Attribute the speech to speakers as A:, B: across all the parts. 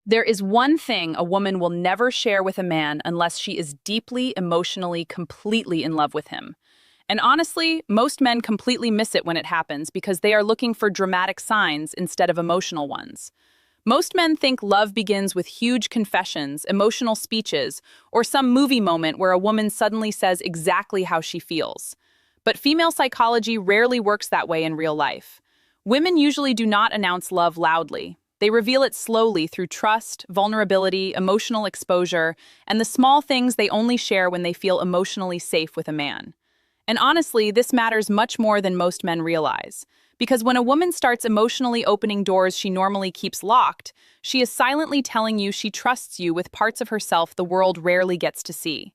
A: There is one thing a woman will never share with a man unless she is deeply, emotionally, completely in love with him. And honestly, most men completely miss it when it happens because they are looking for dramatic signs instead of emotional ones. Most men think love begins with huge confessions, emotional speeches, or some movie moment where a woman suddenly says exactly how she feels. But female psychology rarely works that way in real life. Women usually do not announce love loudly. They reveal it slowly through trust, vulnerability, emotional exposure, and the small things they only share when they feel emotionally safe with a man. And honestly, this matters much more than most men realize. Because when a woman starts emotionally opening doors she normally keeps locked, she is silently telling you she trusts you with parts of herself the world rarely gets to see.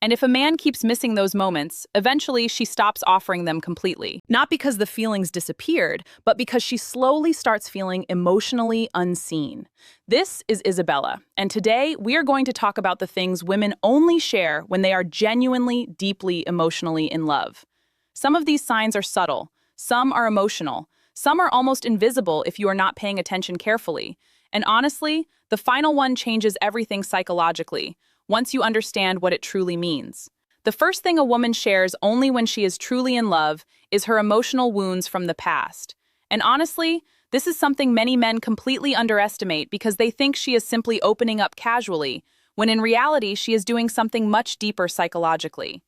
A: And if a man keeps missing those moments, eventually she stops offering them completely. Not because the feelings disappeared, but because she slowly starts feeling emotionally unseen. This is Isabella, and today we are going to talk about the things women only share when they are genuinely, deeply, emotionally in love. Some of these signs are subtle, some are emotional, some are almost invisible if you are not paying attention carefully. And honestly, the final one changes everything psychologically once you understand what it truly means. The first thing a woman shares only when she is truly in love is her emotional wounds from the past. And honestly, this is something many men completely underestimate because they think she is simply opening up casually, when in reality she is doing something much deeper psychologically.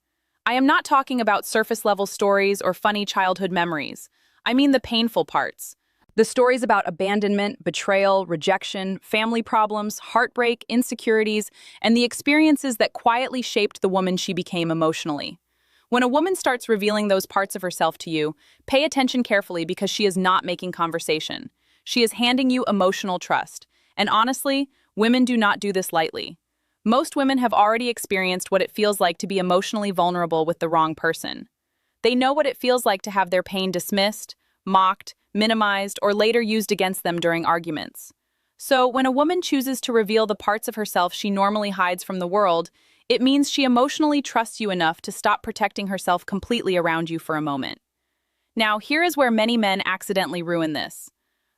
A: I am not talking about surface-level stories or funny childhood memories. I mean the painful parts. The stories about abandonment, betrayal, rejection, family problems, heartbreak, insecurities, and the experiences that quietly shaped the woman she became emotionally. When a woman starts revealing those parts of herself to you, pay attention carefully because she is not making conversation. She is handing you emotional trust. And honestly, women do not do this lightly. Most women have already experienced what it feels like to be emotionally vulnerable with the wrong person. They know what it feels like to have their pain dismissed, mocked, minimized, or later used against them during arguments. So, when a woman chooses to reveal the parts of herself she normally hides from the world, it means she emotionally trusts you enough to stop protecting herself completely around you for a moment. Now, here is where many men accidentally ruin this.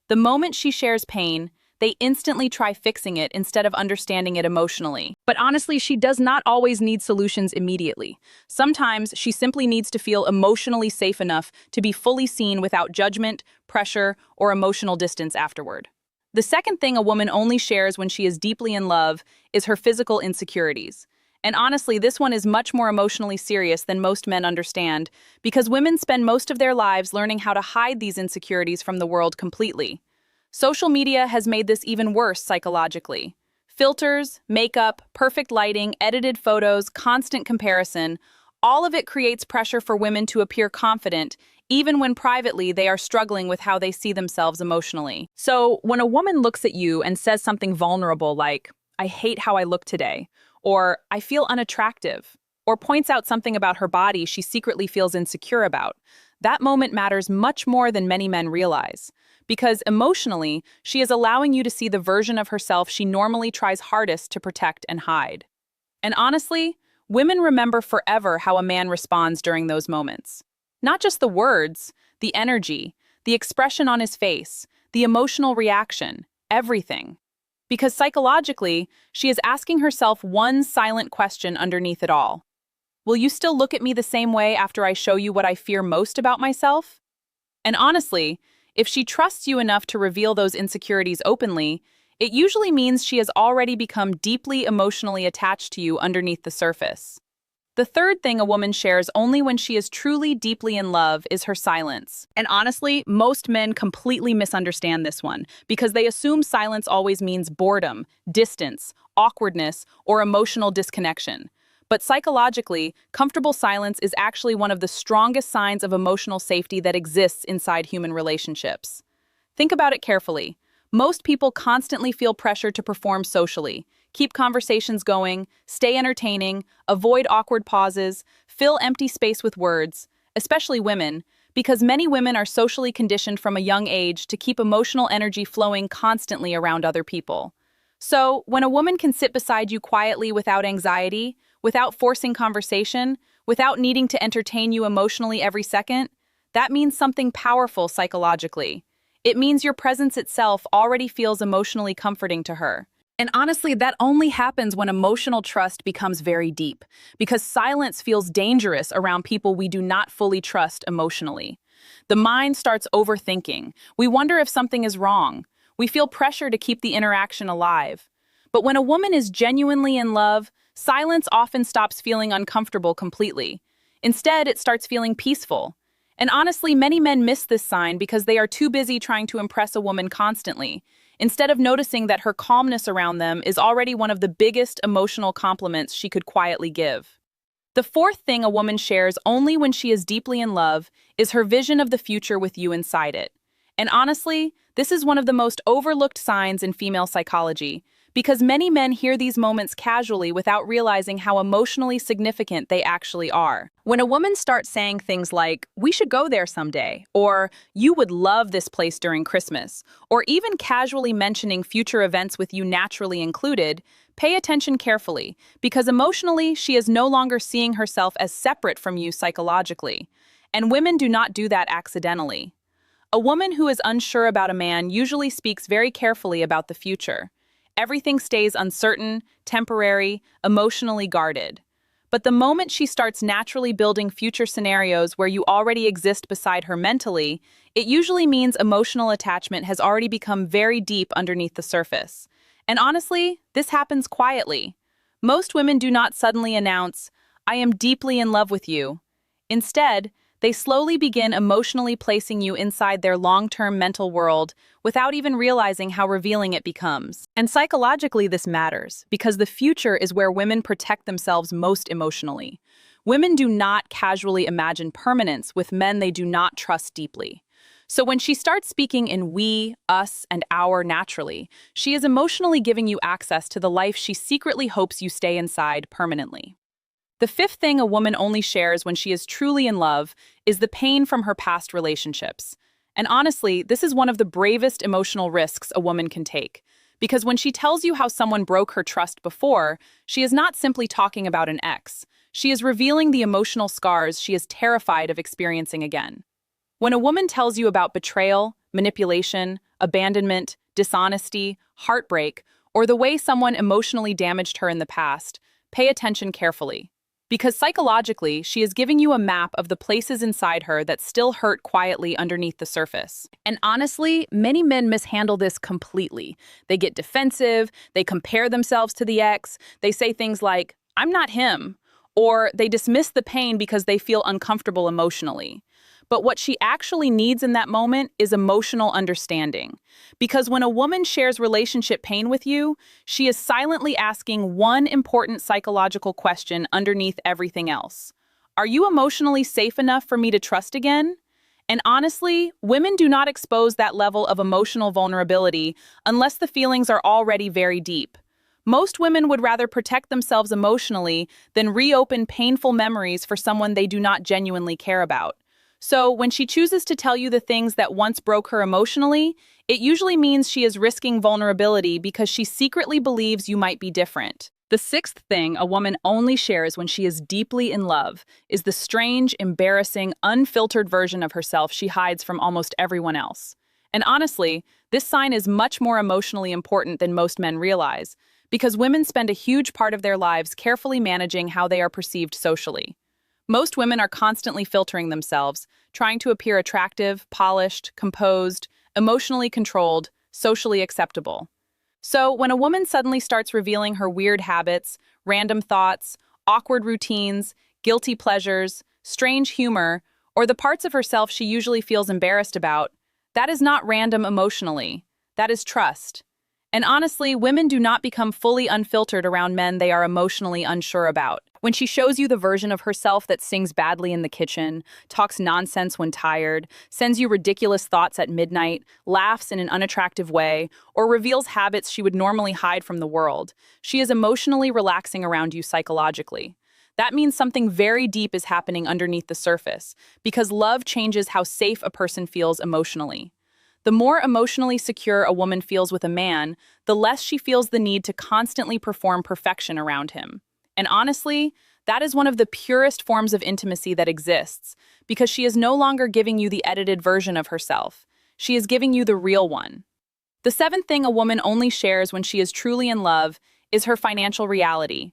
A: The moment she shares pain, they instantly try fixing it instead of understanding it emotionally. But honestly, she does not always need solutions immediately. Sometimes she simply needs to feel emotionally safe enough to be fully seen without judgment, pressure, or emotional distance afterward. The second thing a woman only shares when she is deeply in love is her physical insecurities. And honestly, this one is much more emotionally serious than most men understand, because women spend most of their lives learning how to hide these insecurities from the world completely. Social media has made this even worse psychologically. Filters, makeup, perfect lighting, edited photos, constant comparison, all of it creates pressure for women to appear confident, even when privately they are struggling with how they see themselves emotionally. So, when a woman looks at you and says something vulnerable like, "I hate how I look today," or "I feel unattractive," or points out something about her body she secretly feels insecure about, that moment matters much more than many men realize. Because emotionally, she is allowing you to see the version of herself she normally tries hardest to protect and hide. And honestly, women remember forever how a man responds during those moments. Not just the words, the energy, the expression on his face, the emotional reaction, everything. Because psychologically, she is asking herself one silent question underneath it all. Will you still look at me the same way after I show you what I fear most about myself? And honestly, if she trusts you enough to reveal those insecurities openly, it usually means she has already become deeply emotionally attached to you underneath the surface. The third thing a woman shares only when she is truly deeply in love is her silence. And honestly, most men completely misunderstand this one because they assume silence always means boredom, distance, awkwardness, or emotional disconnection. But psychologically, comfortable silence is actually one of the strongest signs of emotional safety that exists inside human relationships. Think about it carefully. Most people constantly feel pressure to perform socially, keep conversations going, stay entertaining, avoid awkward pauses, fill empty space with words, especially women, because many women are socially conditioned from a young age to keep emotional energy flowing constantly around other people. So, when a woman can sit beside you quietly without anxiety, without forcing conversation, without needing to entertain you emotionally every second, that means something powerful psychologically. It means your presence itself already feels emotionally comforting to her. And honestly, that only happens when emotional trust becomes very deep, because silence feels dangerous around people we do not fully trust emotionally. The mind starts overthinking. We wonder if something is wrong. We feel pressure to keep the interaction alive. But when a woman is genuinely in love, silence often stops feeling uncomfortable completely. Instead, it starts feeling peaceful. And honestly, many men miss this sign because they are too busy trying to impress a woman constantly, instead of noticing that her calmness around them is already one of the biggest emotional compliments she could quietly give. The fourth thing a woman shares only when she is deeply in love is her vision of the future with you inside it. And honestly, this is one of the most overlooked signs in female psychology, because many men hear these moments casually without realizing how emotionally significant they actually are. When a woman starts saying things like, "We should go there someday," or "You would love this place during Christmas," or even casually mentioning future events with you naturally included, pay attention carefully, because emotionally, she is no longer seeing herself as separate from you psychologically. And women do not do that accidentally. A woman who is unsure about a man usually speaks very carefully about the future. Everything stays uncertain, temporary, emotionally guarded. But the moment she starts naturally building future scenarios where you already exist beside her mentally, it usually means emotional attachment has already become very deep underneath the surface. And honestly, this happens quietly. Most women do not suddenly announce, "I am deeply in love with you." Instead, they slowly begin emotionally placing you inside their long-term mental world without even realizing how revealing it becomes. And psychologically, this matters because the future is where women protect themselves most emotionally. Women do not casually imagine permanence with men they do not trust deeply. So when she starts speaking in we, us, and our naturally, she is emotionally giving you access to the life she secretly hopes you stay inside permanently. The fifth thing a woman only shares when she is truly in love is the pain from her past relationships. And honestly, this is one of the bravest emotional risks a woman can take. Because when she tells you how someone broke her trust before, she is not simply talking about an ex. She is revealing the emotional scars she is terrified of experiencing again. When a woman tells you about betrayal, manipulation, abandonment, dishonesty, heartbreak, or the way someone emotionally damaged her in the past, pay attention carefully. Because psychologically, she is giving you a map of the places inside her that still hurt quietly underneath the surface. And honestly, many men mishandle this completely. They get defensive, they compare themselves to the ex, they say things like, "I'm not him," or they dismiss the pain because they feel uncomfortable emotionally. But what she actually needs in that moment is emotional understanding. Because when a woman shares relationship pain with you, she is silently asking one important psychological question underneath everything else. Are you emotionally safe enough for me to trust again? And honestly, women do not expose that level of emotional vulnerability unless the feelings are already very deep. Most women would rather protect themselves emotionally than reopen painful memories for someone they do not genuinely care about. So, when she chooses to tell you the things that once broke her emotionally, it usually means she is risking vulnerability because she secretly believes you might be different. The sixth thing a woman only shares when she is deeply in love is the strange, embarrassing, unfiltered version of herself she hides from almost everyone else. And honestly, this sign is much more emotionally important than most men realize, because women spend a huge part of their lives carefully managing how they are perceived socially. Most women are constantly filtering themselves, trying to appear attractive, polished, composed, emotionally controlled, socially acceptable. So, when a woman suddenly starts revealing her weird habits, random thoughts, awkward routines, guilty pleasures, strange humor, or the parts of herself she usually feels embarrassed about, that is not random emotionally. That is trust. And honestly, women do not become fully unfiltered around men they are emotionally unsure about. When she shows you the version of herself that sings badly in the kitchen, talks nonsense when tired, sends you ridiculous thoughts at midnight, laughs in an unattractive way, or reveals habits she would normally hide from the world, she is emotionally relaxing around you psychologically. That means something very deep is happening underneath the surface, because love changes how safe a person feels emotionally. The more emotionally secure a woman feels with a man, the less she feels the need to constantly perform perfection around him. And honestly, that is one of the purest forms of intimacy that exists, because she is no longer giving you the edited version of herself. She is giving you the real one. The seventh thing a woman only shares when she is truly in love is her financial reality.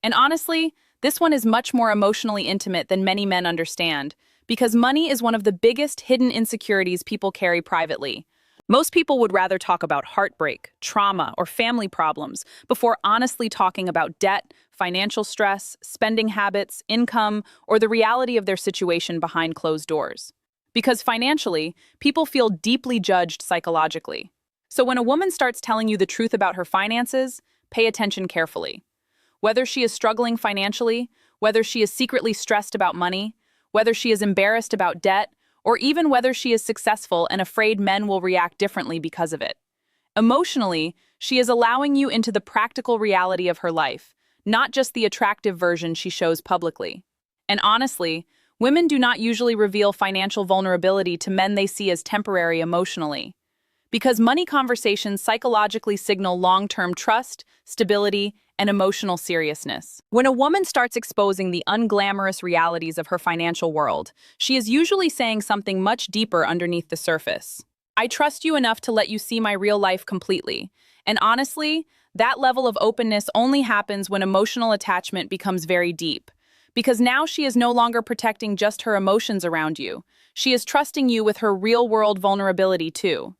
A: And honestly, this one is much more emotionally intimate than many men understand, because money is one of the biggest hidden insecurities people carry privately. Most people would rather talk about heartbreak, trauma, or family problems before honestly talking about debt, financial stress, spending habits, income, or the reality of their situation behind closed doors. Because financially, people feel deeply judged psychologically. So when a woman starts telling you the truth about her finances, pay attention carefully. Whether she is struggling financially, whether she is secretly stressed about money, whether she is embarrassed about debt, or even whether she is successful and afraid men will react differently because of it. Emotionally, she is allowing you into the practical reality of her life, not just the attractive version she shows publicly. And honestly, women do not usually reveal financial vulnerability to men they see as temporary emotionally. Because money conversations psychologically signal long-term trust, stability, and emotional seriousness. When a woman starts exposing the unglamorous realities of her financial world, she is usually saying something much deeper underneath the surface. I trust you enough to let you see my real life completely. And honestly, that level of openness only happens when emotional attachment becomes very deep. Because now she is no longer protecting just her emotions around you. She is trusting you with her real-world vulnerability too.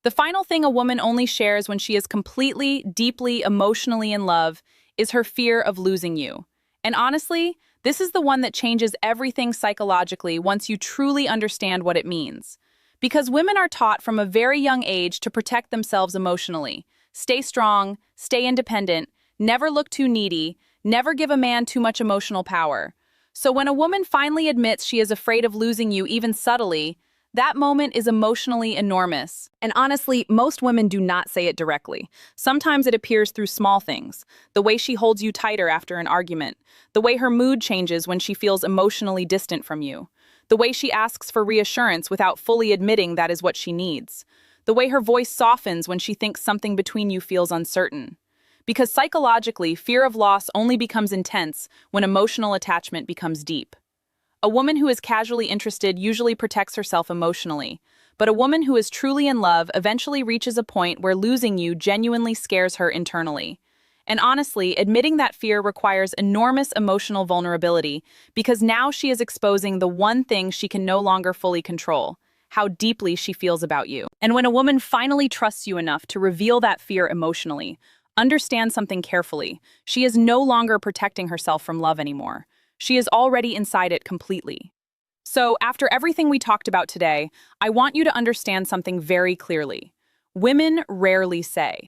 A: The final thing a woman only shares when she is completely, deeply, emotionally in love is her fear of losing you. And honestly, this is the one that changes everything psychologically once you truly understand what it means. Because women are taught from a very young age to protect themselves emotionally. Stay strong, stay independent, never look too needy, never give a man too much emotional power. So when a woman finally admits she is afraid of losing you even subtly, that moment is emotionally enormous. And honestly, most women do not say it directly. Sometimes it appears through small things. The way she holds you tighter after an argument. The way her mood changes when she feels emotionally distant from you. The way she asks for reassurance without fully admitting that is what she needs. The way her voice softens when she thinks something between you feels uncertain. Because psychologically, fear of loss only becomes intense when emotional attachment becomes deep. A woman who is casually interested usually protects herself emotionally, but a woman who is truly in love eventually reaches a point where losing you genuinely scares her internally. And honestly, admitting that fear requires enormous emotional vulnerability because now she is exposing the one thing she can no longer fully control, how deeply she feels about you. And when a woman finally trusts you enough to reveal that fear emotionally, understand something carefully, she is no longer protecting herself from love anymore. She is already inside it completely. So, after everything we talked about today, I want you to understand something very clearly. Women rarely say,